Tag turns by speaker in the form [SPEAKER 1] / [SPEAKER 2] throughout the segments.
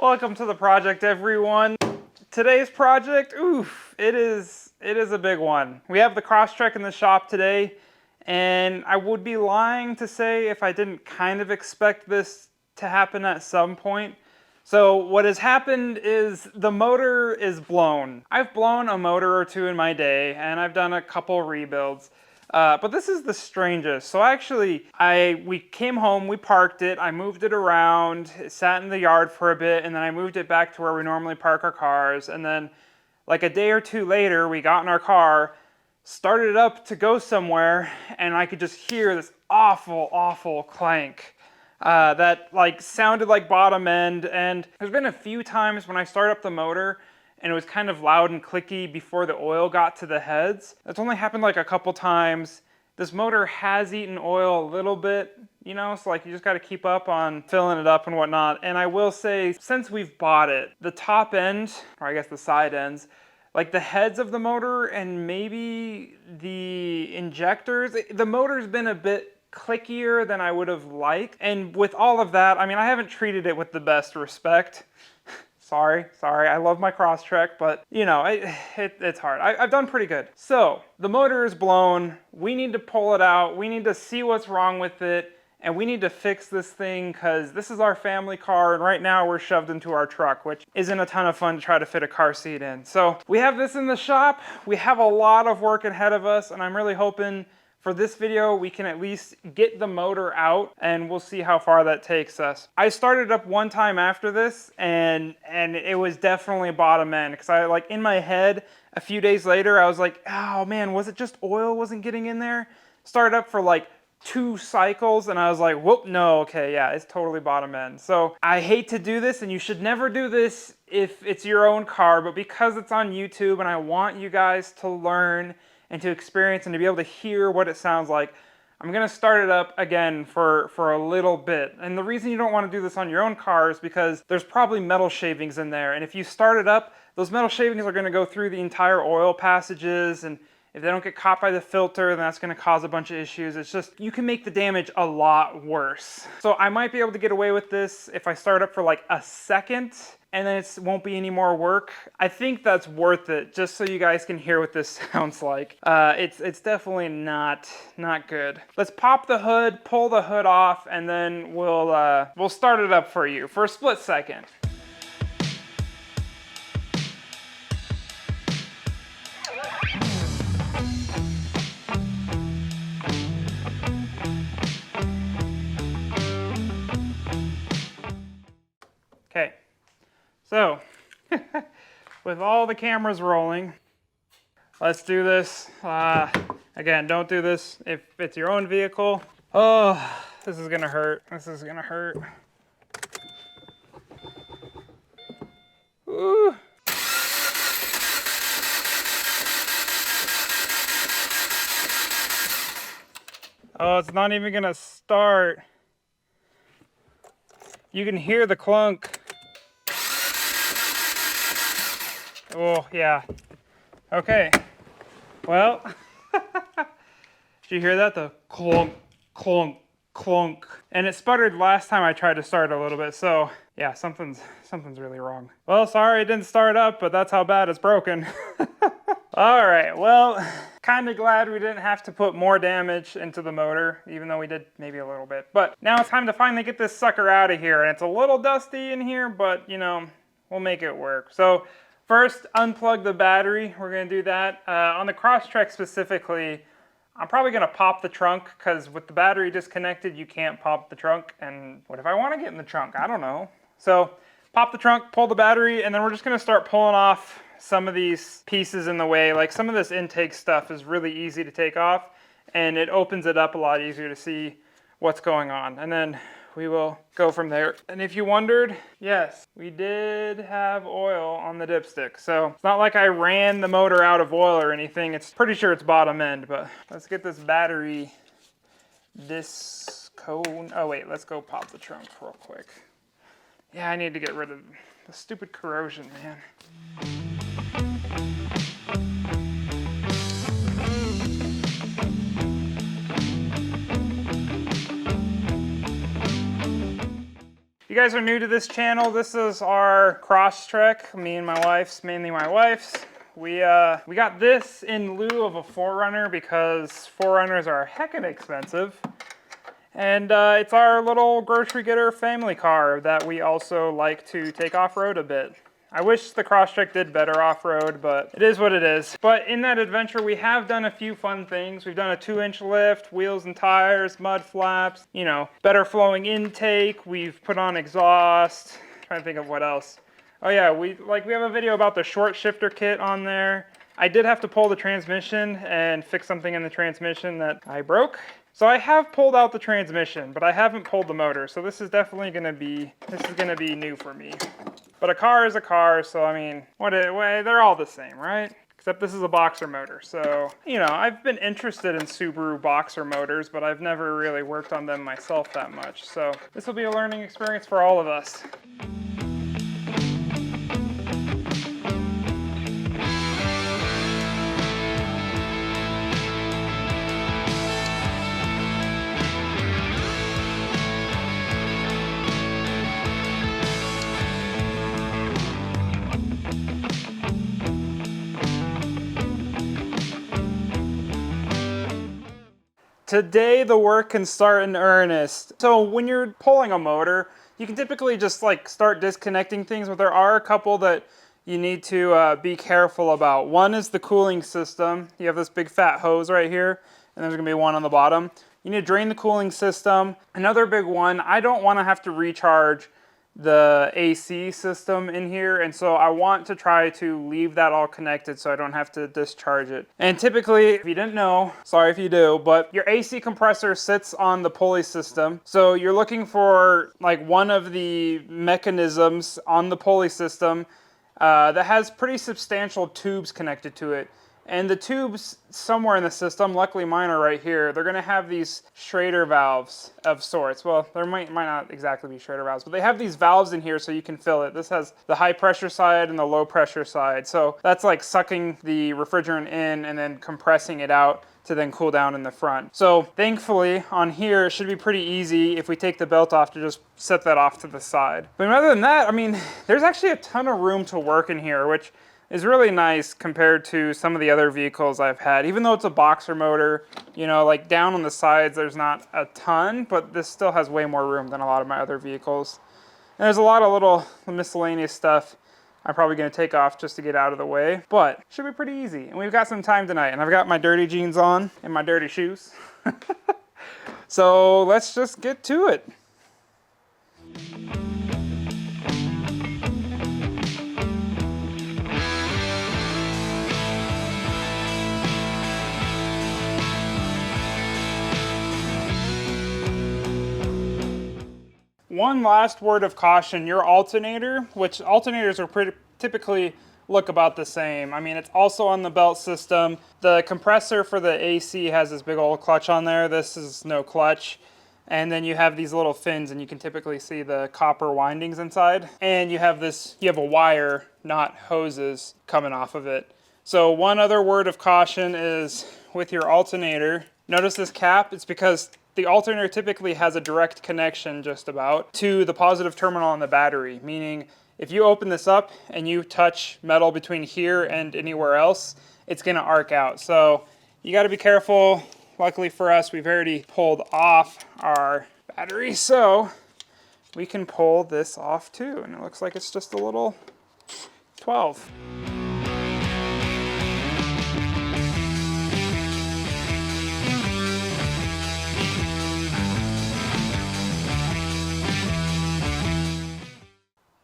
[SPEAKER 1] Welcome to the project, everyone. Today's project, oof, it is a big one. We have the Crosstrek in the shop today, and I would be lying to say if I didn't kind of expect this to happen at some point. So what has happened is the motor is blown. I've blown a motor or two in my day, and I've done a couple rebuilds. But this is the strangest. So actually, we came home, we parked it, I moved it around, it sat in the yard for a bit, and then I moved it back to where we normally park our cars. And then like a day or two later, we got in our car, started it up to go somewhere, and I could just hear this awful, awful clank. That like sounded like bottom end, and there's been a few times when I start up the motor and it was kind of loud and clicky before the oil got to the heads. That's only happened like a couple times. This motor has eaten oil a little bit, you know, so like you just got to keep up on filling it up and whatnot. And I will say, since we've bought it, the top end, or I guess the side ends, like the heads of the motor and maybe the injectors, the motor's been a bit clickier than I would have liked. And with all of that, I mean, I haven't treated it with the best respect. Sorry, I love my Crosstrek, but you know, it's hard. I've done pretty good. So, the motor is blown, we need to pull it out, we need to see what's wrong with it, and we need to fix this thing because this is our family car, and right now we're shoved into our truck, which isn't a ton of fun to try to fit a car seat in. So, we have this in the shop, we have a lot of work ahead of us, and I'm really hoping for this video, we can at least get the motor out and we'll see how far that takes us. I started up one time after this and it was definitely bottom end because I like in my head a few days later, I was like, oh man, was it just oil wasn't getting in there? Started up for like 2 cycles and I was like, whoop, no, okay, yeah, it's totally bottom end. So I hate to do this and you should never do this if it's your own car, but because it's on YouTube and I want you guys to learn and to experience and to be able to hear what it sounds like, I'm gonna start it up again for a little bit. And the reason you don't wanna do this on your own car is because there's probably metal shavings in there. And if you start it up, those metal shavings are gonna go through the entire oil passages, and if they don't get caught by the filter, then that's gonna cause a bunch of issues. It's just, you can make the damage a lot worse. So I might be able to get away with this if I start up for like a second, and then it won't be any more work. I think that's worth it, just so you guys can hear what this sounds like. It's definitely not good. Let's pop the hood, pull the hood off, and then we'll start it up for you for a split second. Okay. So, with all the cameras rolling, let's do this. Again, don't do this if it's your own vehicle. Oh, this is gonna hurt. This is gonna hurt. Ooh. Oh, it's not even gonna start. You can hear the clunk. Oh, yeah. Okay. Well, did you hear that? The clunk, clunk, clunk. And it sputtered last time I tried to start a little bit, so yeah, something's really wrong. Well, sorry it didn't start up, but that's how bad it's broken. All right, well, kind of glad we didn't have to put more damage into the motor, even though we did maybe a little bit. But now it's time to finally get this sucker out of here, and it's a little dusty in here, but you know, we'll make it work. So first, unplug the battery. We're gonna do that. On the Crosstrek specifically, I'm probably gonna pop the trunk because with the battery disconnected, you can't pop the trunk. And what if I wanna get in the trunk? I don't know. So pop the trunk, pull the battery, and then we're just gonna start pulling off some of these pieces in the way. Like some of this intake stuff is really easy to take off and it opens it up a lot easier to see what's going on. And then we will go from there. And if you wondered, yes, we did have oil on the dipstick. So it's not like I ran the motor out of oil or anything. It's pretty sure it's bottom end, but let's get this battery discone. Oh wait, let's go pop the trunk real quick. Yeah, I need to get rid of the stupid corrosion, man. You guys are new to this channel, this is our Crosstrek, me and my wife's, mainly my wife's. We got this in lieu of a 4Runner because 4Runners are heckin' expensive. And it's our little grocery getter family car that we also like to take off-road a bit. I wish the Crosstrek did better off-road, but it is what it is. But in that adventure, we have done a few fun things. We've done a 2-inch lift, wheels and tires, mud flaps, you know, better flowing intake. We've put on exhaust. I'm trying to think of what else. Oh yeah, we have a video about the short shifter kit on there. I did have to pull the transmission and fix something in the transmission that I broke. So I have pulled out the transmission, but I haven't pulled the motor. So this is definitely gonna be new for me. But a car is a car, so I mean, they're all the same, right? Except this is a boxer motor. So, you know, I've been interested in Subaru boxer motors, but I've never really worked on them myself that much. So this will be a learning experience for all of us. Today the work can start in earnest. So when you're pulling a motor, you can typically just like start disconnecting things, but there are a couple that you need to be careful about. One is the cooling system. You have this big fat hose right here, and there's gonna be one on the bottom. You need to drain the cooling system. Another big one, I don't wanna have to recharge the AC system in here, and so I want to try to leave that all connected so I don't have to discharge it. And typically, if you didn't know, sorry if you do, but your AC compressor sits on the pulley system. So you're looking for like one of the mechanisms on the pulley system that has pretty substantial tubes connected to it. And the tubes somewhere in the system, luckily mine are right here, they're gonna have these Schrader valves of sorts. Well, there might not exactly be Schrader valves, but they have these valves in here so you can fill it. This has the high pressure side and the low pressure side. So that's like sucking the refrigerant in and then compressing it out to then cool down in the front. So thankfully on here, it should be pretty easy if we take the belt off to just set that off to the side. But other than that, I mean, there's actually a ton of room to work in here, which is really nice compared to some of the other vehicles I've had. Even though it's a boxer motor, you know, like down on the sides, there's not a ton, but this still has way more room than a lot of my other vehicles. And there's a lot of little miscellaneous stuff I'm probably gonna take off just to get out of the way, but it should be pretty easy. And we've got some time tonight, and I've got my dirty jeans on and my dirty shoes. So let's just get to it. One last word of caution, your alternator, which alternators are typically look about the same. I mean, it's also on the belt system. The compressor for the AC has this big old clutch on there. This is no clutch. And then you have these little fins, and you can typically see the copper windings inside. And you have a wire, not hoses, coming off of it. So one other word of caution is with your alternator, notice this cap, it's because the alternator typically has a direct connection just about to the positive terminal on the battery, meaning if you open this up and you touch metal between here and anywhere else, it's gonna arc out. So you gotta be careful. Luckily for us, we've already pulled off our battery, so we can pull this off too. And it looks like it's just a little 12.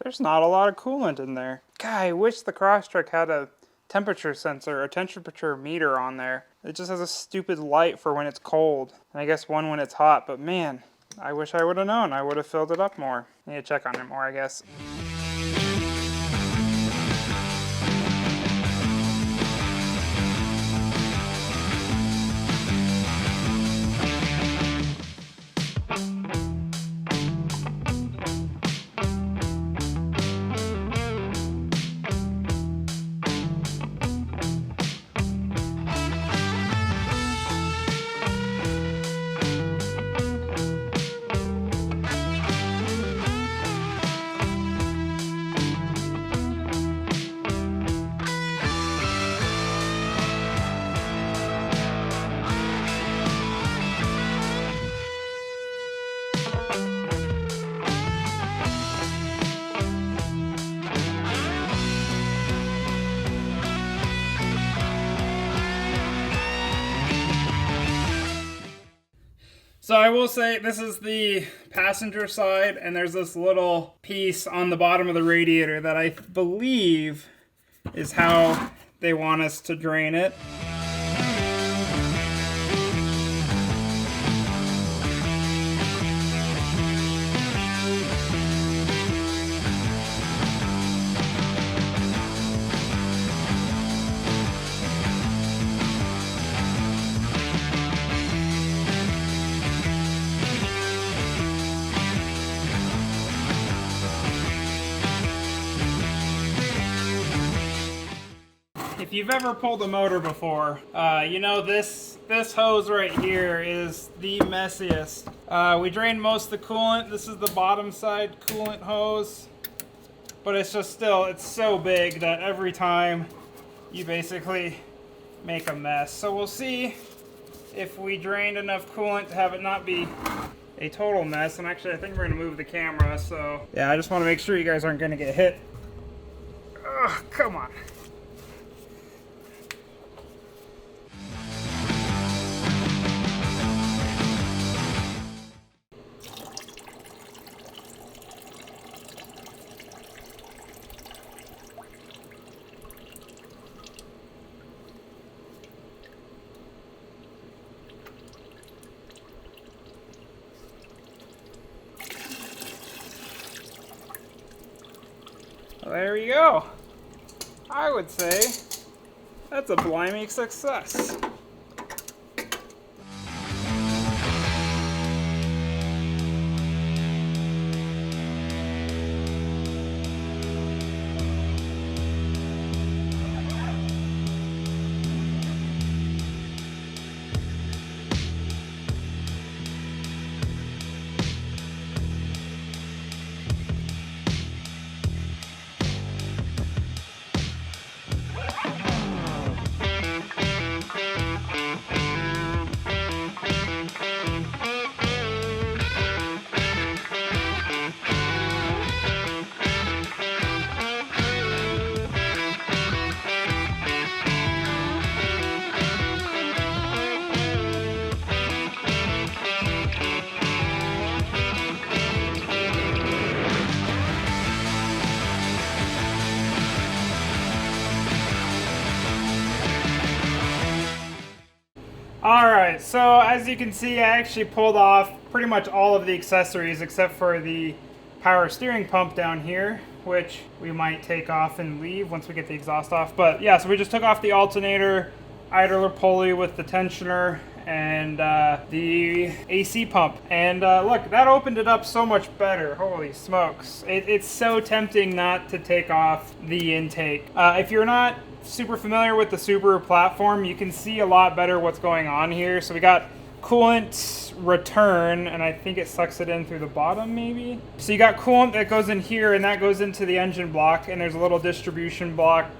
[SPEAKER 1] There's not a lot of coolant in there. God, I wish the Crosstrek had a temperature sensor, a temperature meter on there. It just has a stupid light for when it's cold, and I guess one when it's hot, but man, I wish I would have known. I would have filled it up more. I need to check on it more, I guess. So I will say this is the passenger side, and there's this little piece on the bottom of the radiator that I believe is how they want us to drain it. If you've ever pulled a motor before, you know this hose right here is the messiest. We drained most of the coolant. This is the bottom side coolant hose, but it's just still, it's so big that every time you basically make a mess. So we'll see if we drained enough coolant to have it not be a total mess. And actually I think we're gonna move the camera, so yeah, I just wanna make sure you guys aren't gonna get hit. Ugh, come on. Well, there you go. I would say that's a blimey success. Alright, so as you can see, I actually pulled off pretty much all of the accessories except for the power steering pump down here, which we might take off and leave once we get the exhaust off. But yeah, so we just took off the alternator, idler pulley with the tensioner, and the AC pump. And look, that opened it up so much better. Holy smokes. It's so tempting not to take off the intake. If you're not super familiar with the Subaru platform, you can see a lot better what's going on here. So we got coolant return, and I think it sucks it in through the bottom maybe. So you got coolant that goes in here, and that goes into the engine block, and there's a little distribution block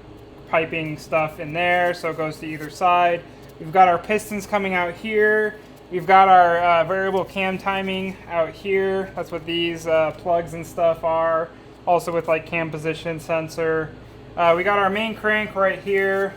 [SPEAKER 1] piping stuff in there, so it goes to either side. We've got our pistons coming out here. We've got our variable cam timing out here. That's what these plugs and stuff are. Also with like cam position sensor. We got our main crank right here.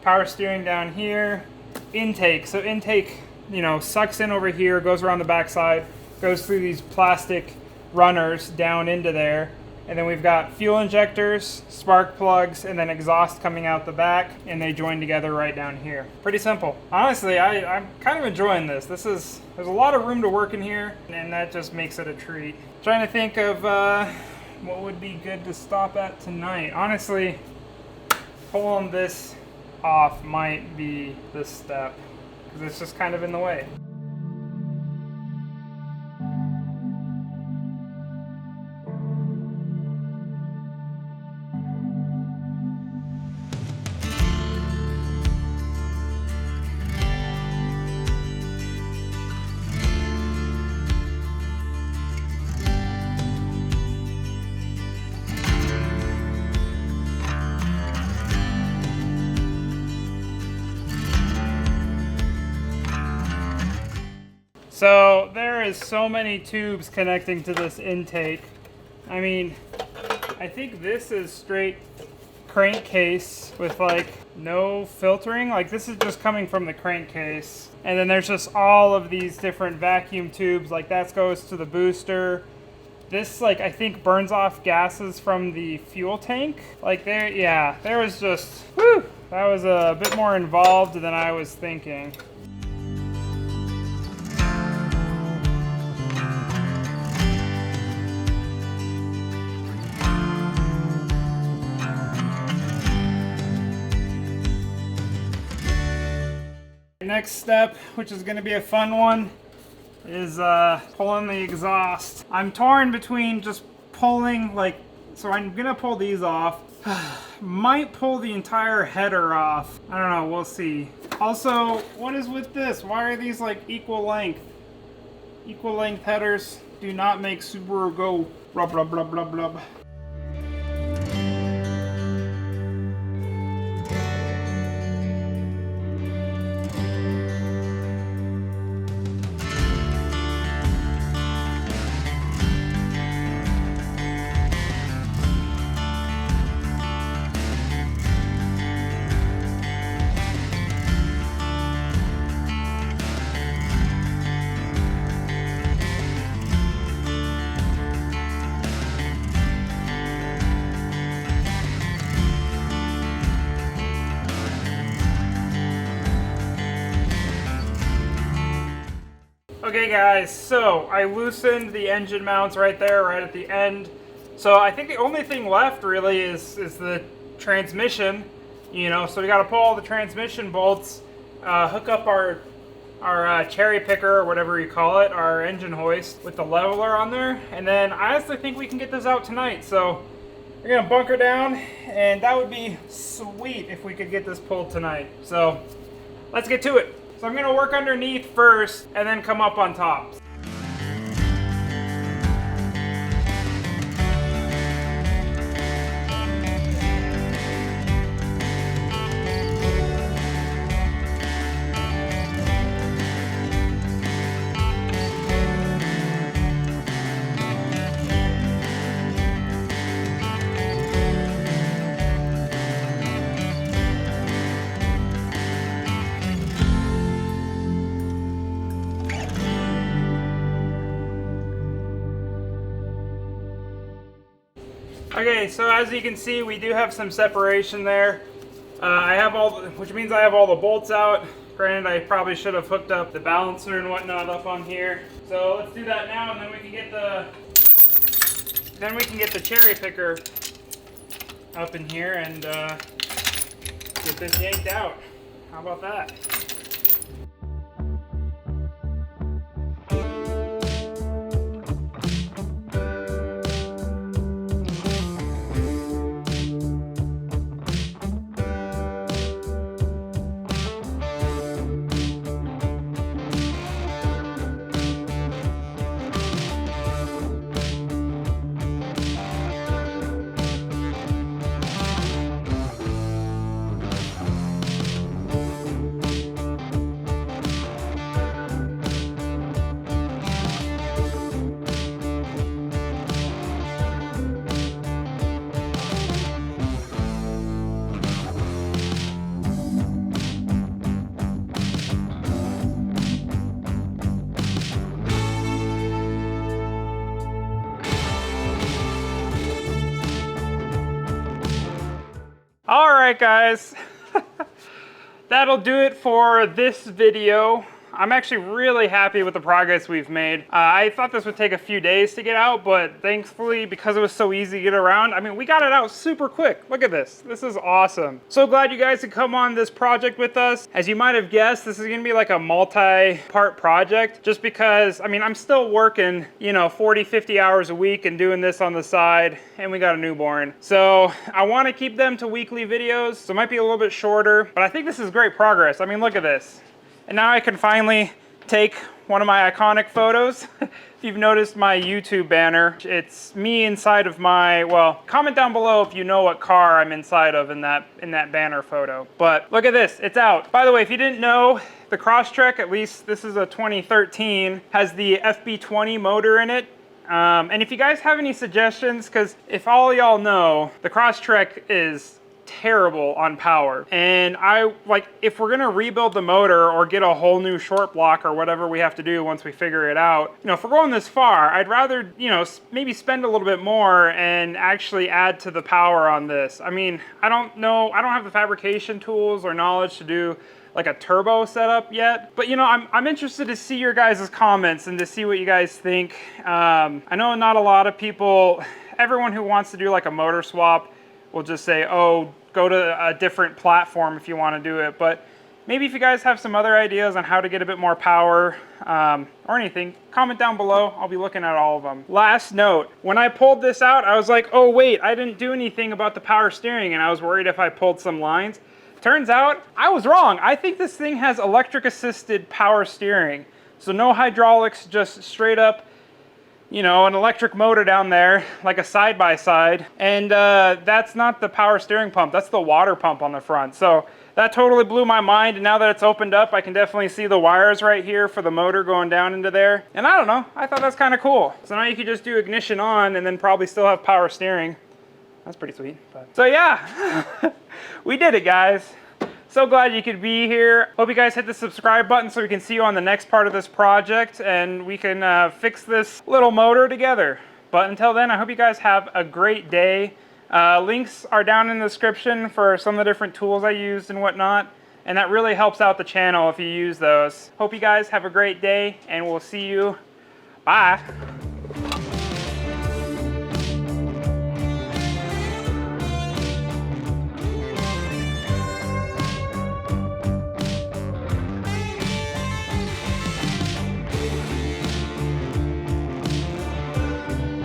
[SPEAKER 1] Power steering down here. Intake. So intake, you know, sucks in over here, goes around the backside, goes through these plastic runners down into there. And then we've got fuel injectors, spark plugs, and then exhaust coming out the back, and they join together right down here. Pretty simple. Honestly, I'm kind of enjoying this. There's a lot of room to work in here, and that just makes it a treat. Trying to think of what would be good to stop at tonight. Honestly, pulling this off might be the step, because it's just kind of in the way. So there is so many tubes connecting to this intake. I mean, I think this is straight crankcase with like no filtering. Like, this is just coming from the crankcase. And then there's just all of these different vacuum tubes. Like, that goes to the booster. This, like, I think burns off gases from the fuel tank. Like, there was just, whew, that was a bit more involved than I was thinking. Next step, which is going to be a fun one, is pulling the exhaust. I'm torn between just pulling, like, so I'm going to pull these off. Might pull the entire header off. I don't know, we'll see. Also, what is with this? Why are these like equal length? Equal length headers do not make Subaru go blah blah blah blah blah. Okay guys, so I loosened the engine mounts right there, right at the end. So I think the only thing left really is the transmission, you know, so we gotta pull all the transmission bolts, hook up our cherry picker or whatever you call it, our engine hoist with the leveler on there, and then I honestly think we can get this out tonight. So we're gonna bunker down, and that would be sweet if we could get this pulled tonight. So let's get to it. So I'm gonna work underneath first and then come up on top. Okay, so as you can see, we do have some separation there. I have which means I have all the bolts out. Granted, I probably should have hooked up the balancer and whatnot up on here. So let's do that now, and then we can get the cherry picker up in here and get this yanked out. How about that? All right, guys, that'll do it for this video. I'm actually really happy with the progress we've made. I thought this would take a few days to get out, but thankfully, because it was so easy to get around, I mean, we got it out super quick. Look at this. This is awesome. So glad you guys could come on this project with us. As you might have guessed, this is gonna be like a multi-part project, just because, I mean, I'm still working, you know, 40, 50 hours a week and doing this on the side, and we got a newborn. So I wanna keep them to weekly videos, so it might be a little bit shorter, but I think this is great progress. I mean, look at this. And now I can finally take one of my iconic photos. If you've noticed my YouTube banner, it's me inside of my, well, comment down below if you know what car I'm inside of in that banner photo. But look at this, it's out. By the way, if you didn't know, the Crosstrek, at least this is a 2013, has the FB20 motor in it. And if you guys have any suggestions, because if all y'all know, the Crosstrek is terrible on power. And if we're gonna rebuild the motor or get a whole new short block or whatever we have to do once we figure it out, you know, if we're going this far, I'd rather, you know, maybe spend a little bit more and actually add to the power on this. I mean, I don't know, I don't have the fabrication tools or knowledge to do like a turbo setup yet, but you know, I'm interested to see your guys' comments and to see what you guys think. I know not a lot of people, everyone who wants to do like a motor swap will just say, oh, go to a different platform if you want to do it. But maybe if you guys have some other ideas on how to get a bit more power or anything, comment down below. I'll be looking at all of them. Last note, when I pulled this out, I was like, oh wait, I didn't do anything about the power steering, and I was worried if I pulled some lines. Turns out I was wrong. I think this thing has electric assisted power steering. So no hydraulics, just straight up, you know, an electric motor down there, like a side-by-side. And that's not the power steering pump, that's the water pump on the front. So that totally blew my mind, and now that it's opened up, I can definitely see the wires right here for the motor going down into there. And I don't know, I thought that's kind of cool. So now you could just do ignition on and then probably still have power steering. That's pretty sweet. So yeah, we did it, guys. So glad you could be here. Hope you guys hit the subscribe button so we can see you on the next part of this project and we can fix this little motor together. But until then, I hope you guys have a great day. Links are down in the description for some of the different tools I used and whatnot. And that really helps out the channel if you use those. Hope you guys have a great day, and we'll see you. Bye.